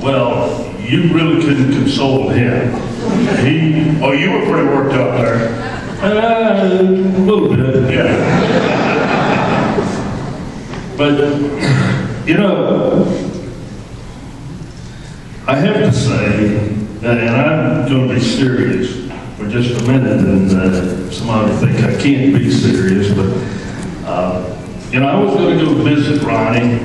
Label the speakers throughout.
Speaker 1: Well, you really couldn't console him.
Speaker 2: Oh, you were pretty worked up there.
Speaker 1: A little bit, yeah. But, you know, I have to say, and I'm going to be serious for just a minute, and somebody think I can't be serious, but, you know, I was going to go visit Ronnie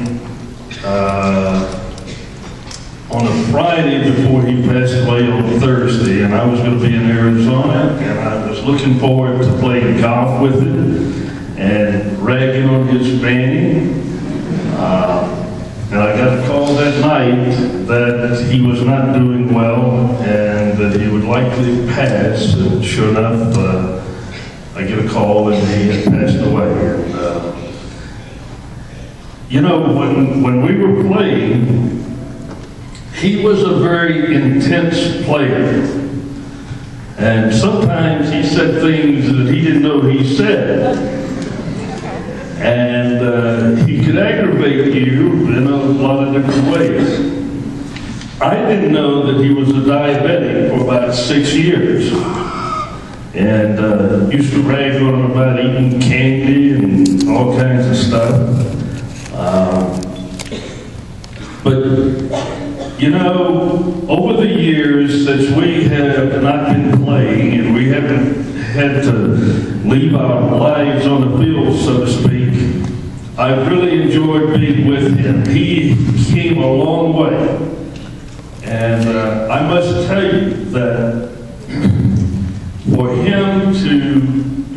Speaker 1: on a Friday before he passed away on Thursday, and I was going to be in Arizona, and I was looking forward to playing golf with him and ragging on his fanny. And I got a call that night that he was not doing well and that he would likely pass. And sure enough, I get a call and he had passed away. And, you know, when we were playing, he was a very intense player. And sometimes he said things that he didn't know he said. And he could aggravate you in a lot of different ways. I didn't know that he was a diabetic for about 6 years. And used to rag on him about eating candy and all kinds of stuff. But, you know, over the years, since we have not been playing and we haven't had to leave our lives on the field, so to speak, I've really enjoyed being with him. He came a long way. And I must tell you that for him to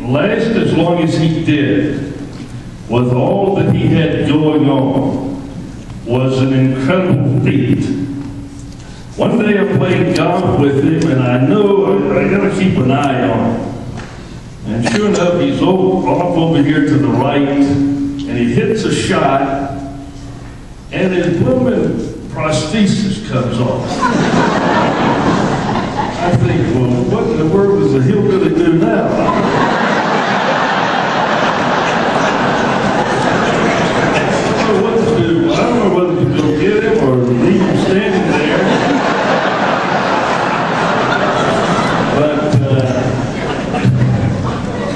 Speaker 1: last as long as he did, with all that he had going on, was an incredible feat. One day I played golf with him, and I know I got to keep an eye on him. And sure enough, he's off over here to the right, and he hits a shot, and his blooming prosthesis comes off. I think, well, what in the world is the hillbilly do now? I don't know what to do. I don't know whether to go get him or leave him standing there. But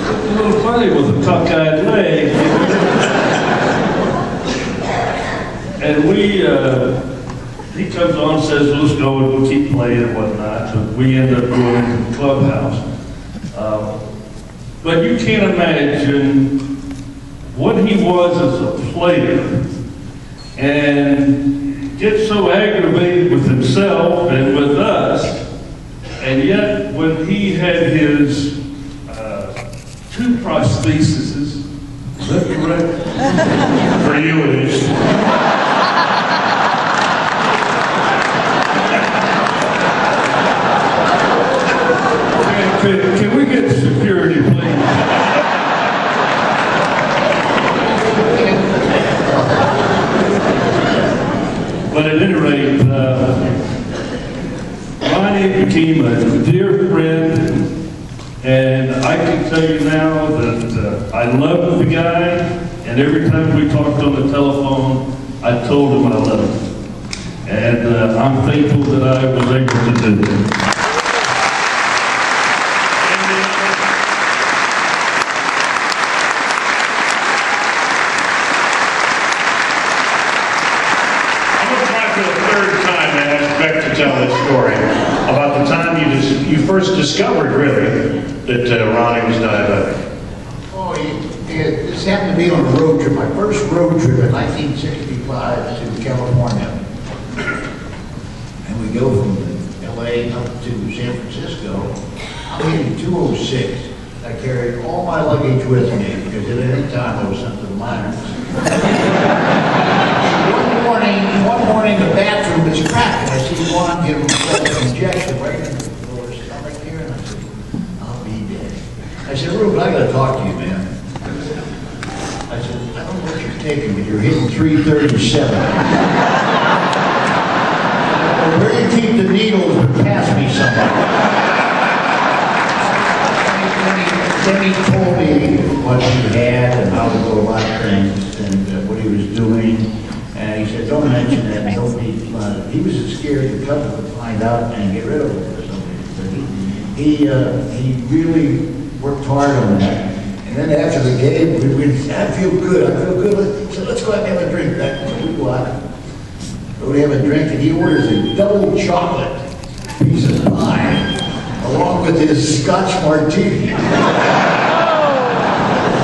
Speaker 1: it's a little funny with a cockeyed leg. And he comes on and says, let's go and we'll keep playing and whatnot. But we end up going to the clubhouse. But you can't imagine what he was as a player and get so aggravated with himself and with us. And yet, when he had his 2 prostheses, is that correct?
Speaker 2: For you it is.
Speaker 1: Can we get security, please? But at any rate, Ronnie became a dear friend, and I can tell you now that I love the guy, and every time we talked on the telephone, I told him I loved him. And I'm thankful that I was able to do that.
Speaker 2: Tell this story about the time you first discovered, really, that Ronnie was diabetic.
Speaker 3: Oh, this happened to be on a road trip. My first road trip in 1965 to California. And we go from LA up to San Francisco. I'm hitting 206. I carried all my luggage with me because at any time I was sent to the minors. One morning the bathroom is cracked, and I see Juan give himself an injection right in the lower stomach here, and I said, I'll be dead. I said, Ruben, I gotta talk to you, man. I said, I don't know what you're taking, but you're hitting 337. Well, where you keep the needles and pass me somebody. Then he told me what he had and how to go about things and what he was doing. And he said, don't mention that, and don't be he was as scared to come to find out and get rid of him or something. But he really worked hard on that. And then after the game, we said, I feel good. He said, let's go out and have a drink. So we go out, go to have a drink, and he orders a double chocolate piece of pie along with his Scotch martini.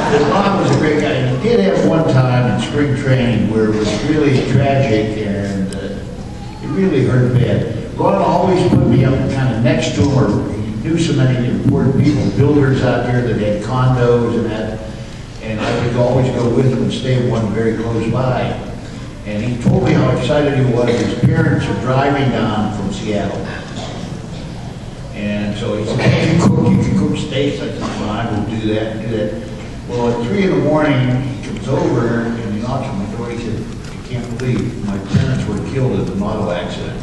Speaker 3: His mom was a great guy. He did have one time in spring training where it was really tragic and it really hurt bad. Ron always put me up kind of next to him, or he knew so many important people, builders out there that had condos and that, and I would always go with him and stay at one very close by. And he told me how excited he was. His parents are driving down from Seattle. And so he said, you can cook steaks. I said, fine, we'll do that. Well, at 3 in the morning, he comes over and he knocks on the door. He said, I can't believe my parents were killed in an auto accident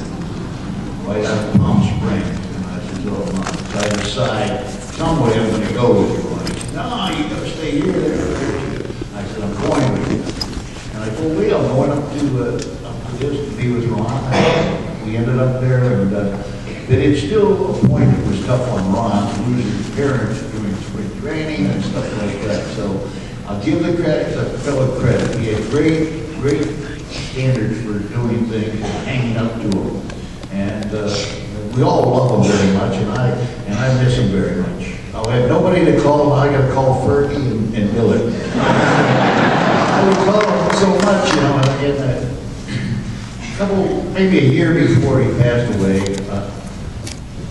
Speaker 3: right out of Palm Springs. And I said, oh, Mom. So I decide, some way I'm going to go with you. And he said, no, you got to stay here. I said, I'm going with you. And I told Lee, I'm going up to this to be with Ron. We ended up there, and but it's still a point that was tough on Ron to lose his parents during spring training and stuff like that. So I'll give the fellow credit. He had great standards for doing things and hanging up to them. And we all love him very much, and I miss him very much. I'll have nobody to call him. I got to call Fergie and Millard. I would call him so much, you know, maybe a year before he passed away.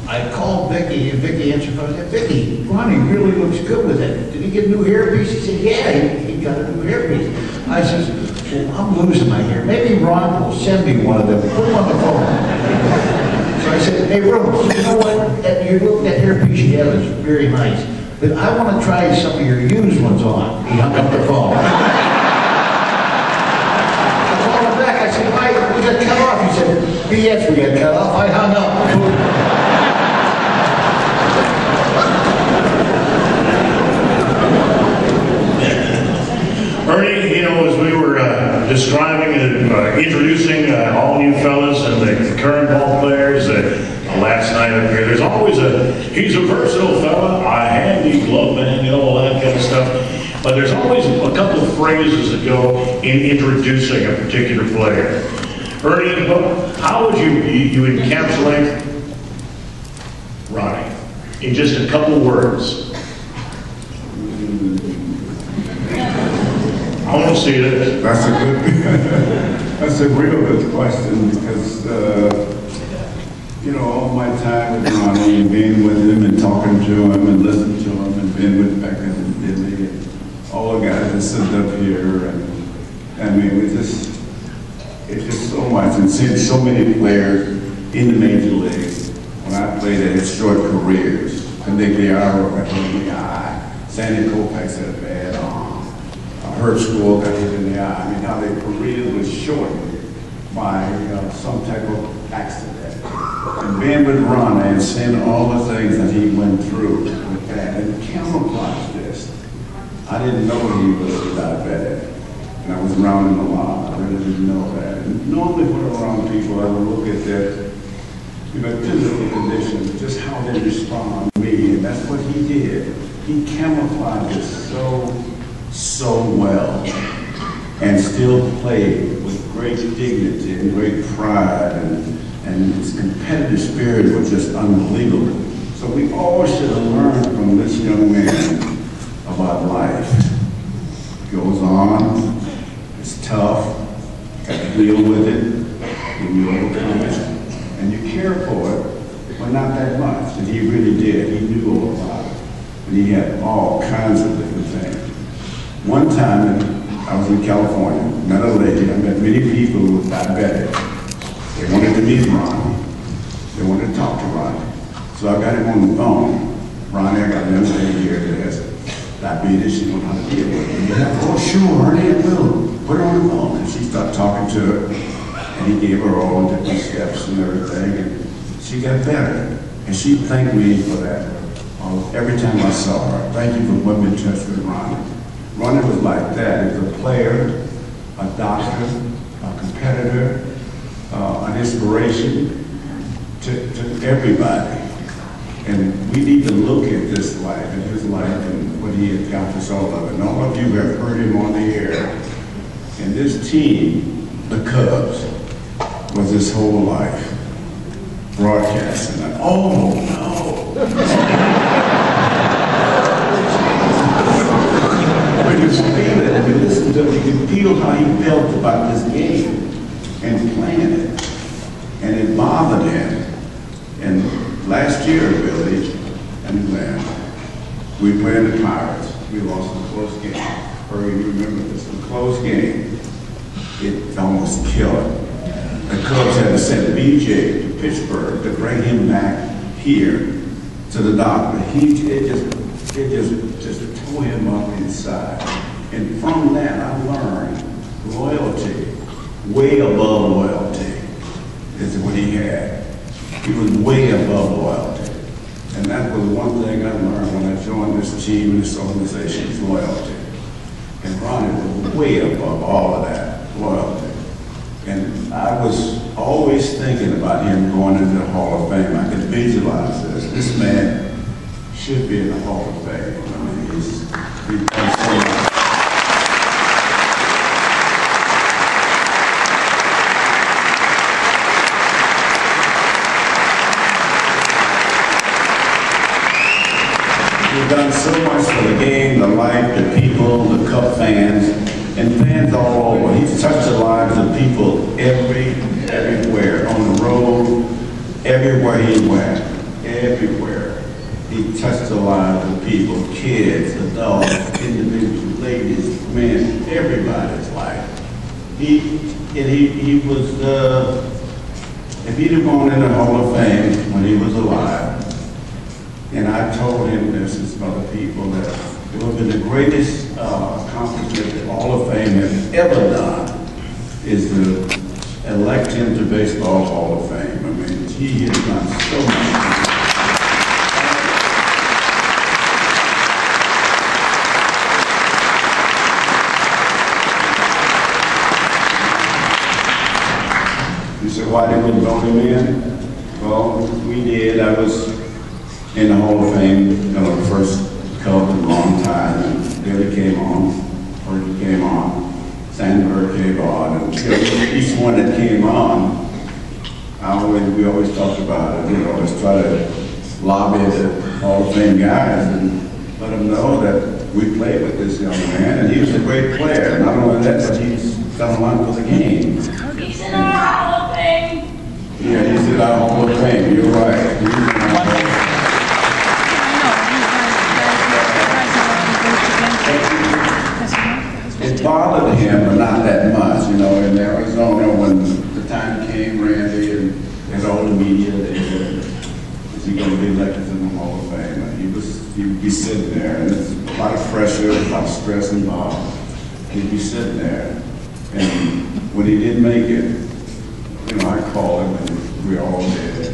Speaker 3: I called Vicki, and Vicki answered the phone. I said, Vicki, Ronnie really looks good with it. Did he get a new hairpiece? He said, yeah, he got a new hairpiece. I said, well, I'm losing my hair. Maybe Ron will send me one of them. Put him on the phone. So I said, hey, Rose, you know what? That hairpiece you have is very nice, but I want to try some of your used ones on. He hung up the phone. I called him back. I said, why? We got cut off. He said, BS, we got cut off. I hung up.
Speaker 2: Ernie, you know, as we were describing and introducing all you fellas and the current ball players last night up here, there's always he's a versatile fella, a handy glove man, you know, all that kind of stuff. But there's always a couple of phrases that go in introducing a particular player. Ernie, how would you encapsulate Ronnie in just a couple words? I want to see this.
Speaker 4: That's a real good question because, you know, all my time with Ronnie and being with him and talking to him and listening to him and being with Becca and Billy and all the guys that sit up here, and I mean, it's just so much, and seeing so many players in the major leagues. When I played, they had short careers. Candigliaro got hit in the eye. Sandy Koufax had a bad arm. Her school got hit in the eye. I mean, how their career was shortened by some type of accident. And being with Ron and seeing all the things that he went through with that, and camouflage this. I didn't know he was diabetic, and I was around him a lot. I really didn't know that. And normally when I'm around people, I would look at that, you know, physical conditions, just how they respond to me, and that's what he did. He camouflaged it so well, and still played with great dignity and great pride, and his competitive spirit was just unbelievable. So we all should have learned from this young man about life. It goes on, it's tough, you got to deal with it, and you overcome it, and you care for it, but not that much. And he really did. He knew all about it, and he had all kinds of different things. One time, I was in California, met a lady. I met many people who were diabetic. They wanted to meet Ronnie. They wanted to talk to Ronnie. So I got him on the phone. Ronnie, I got another lady here that has diabetes. She knows how to deal with it. And he said, oh, sure, Ernie, I will. Put her on the phone. And she started talking to her. And he gave her all different steps and everything. And she got better. And she thanked me for that. Every time I saw her, thank you for putting me in touch with Ronnie. Ronnie was like that. He was a player, a doctor, a competitor, an inspiration to everybody. And we need to look at this life and his life and what he had accomplished all of it. And all of you have heard him on the air. And this team, the Cubs, was his whole life. Broadcasting. And, oh, no. When you feel it, when you listen to it, you can feel how he felt about this game and playing it. And it bothered him. And last year, Billy and Glenn, we played the Pirates. We lost a close game. Hurry, you remember this, a close game. It almost killed it. The Cubs had to send BJ to Pittsburgh to bring him back here to the doctor. It just tore him up inside. And from that, I learned loyalty, way above loyalty, is what he had. He was way above loyalty. And that was one thing I learned when I joined this team and this organization, is loyalty. And Ronnie was way above all of that, loyalty. And I was always thinking about him going into the Hall of Fame. I could visualize this. This man should be in the Hall of Fame. I mean, he's done so much. He's done so much for the game, the life, the people, the Cub fans, and fans all over. He's touched the lives of people everywhere, on the road, everywhere he went, everywhere. He touched the lives of people, kids, adults, individuals, ladies, men, everybody's life. He was, if he'd have gone in the Hall of Fame when he was alive, and I told him this and some other people that it would have been the greatest accomplishment that Hall of Fame has ever done is to elect him to Baseball Hall of Fame. I mean, he has done so much. You said, why didn't we vote him in? Well, we did. I was in the Hall of Fame, you know, the first Cub in a long time, and Billy came on, Fergie came on, Santo came on, and you know, each one that came on, we always talked about it, you know, always try to lobby the Hall of Fame guys and let them know that we played with this young man, and he was a great player. Not only that, but he's done a lot for the game.
Speaker 5: He's in our Hall of Fame.
Speaker 4: Yeah, he's in our Hall of Fame, you're right. It bothered him, but not that much, you know. In Arizona, when the time came, Randy and all the media, they said, is he going to be elected in the Hall of Fame? And he would be sitting there, and there's a lot of pressure, a lot of stress involved. He'd be sitting there, and when he didn't make it, you know, I called him, and we all did.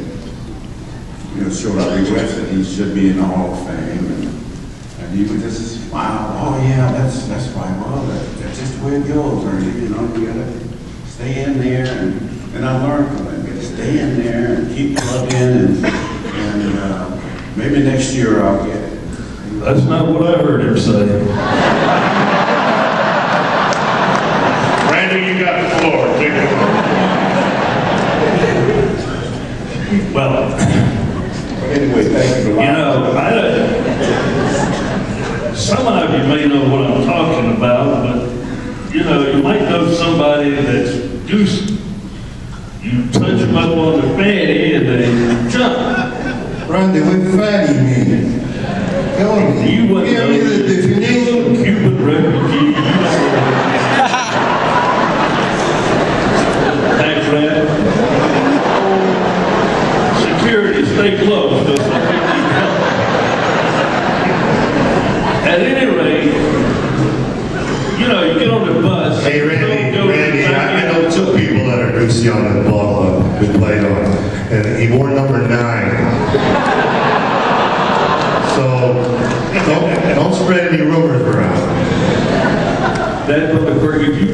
Speaker 4: You know, showed our regrets that he should be in the Hall of Fame. And he would just smile. Oh yeah, that's right. Well, that's just the way it goes, Ernie. You know, you gotta stay in there, and I learned from him. You gotta stay in there and keep plugging, and maybe next year I'll get it.
Speaker 1: That's not what I heard him say.
Speaker 2: Randy, you got the floor. Take it.
Speaker 1: Well,
Speaker 4: Anyway, thank you.
Speaker 1: you know, some of you may know what I'm talking about, but you know, you might know somebody that's juicy. You touch them up on the fatty and they jump.
Speaker 6: Randy, what fatty mean? Tell me.
Speaker 1: You wouldn't
Speaker 6: Give
Speaker 1: know.
Speaker 6: me the definition.
Speaker 1: Cuban refugee. Thanks, Brad. Security, stay close, because I think you need help. At any rate, you know, you get on the bus.
Speaker 6: Hey, Randy, I know two people that are juicy on the ball club we played on, and he wore number 9. So don't spread any rumors around.
Speaker 1: That motherfucker, if you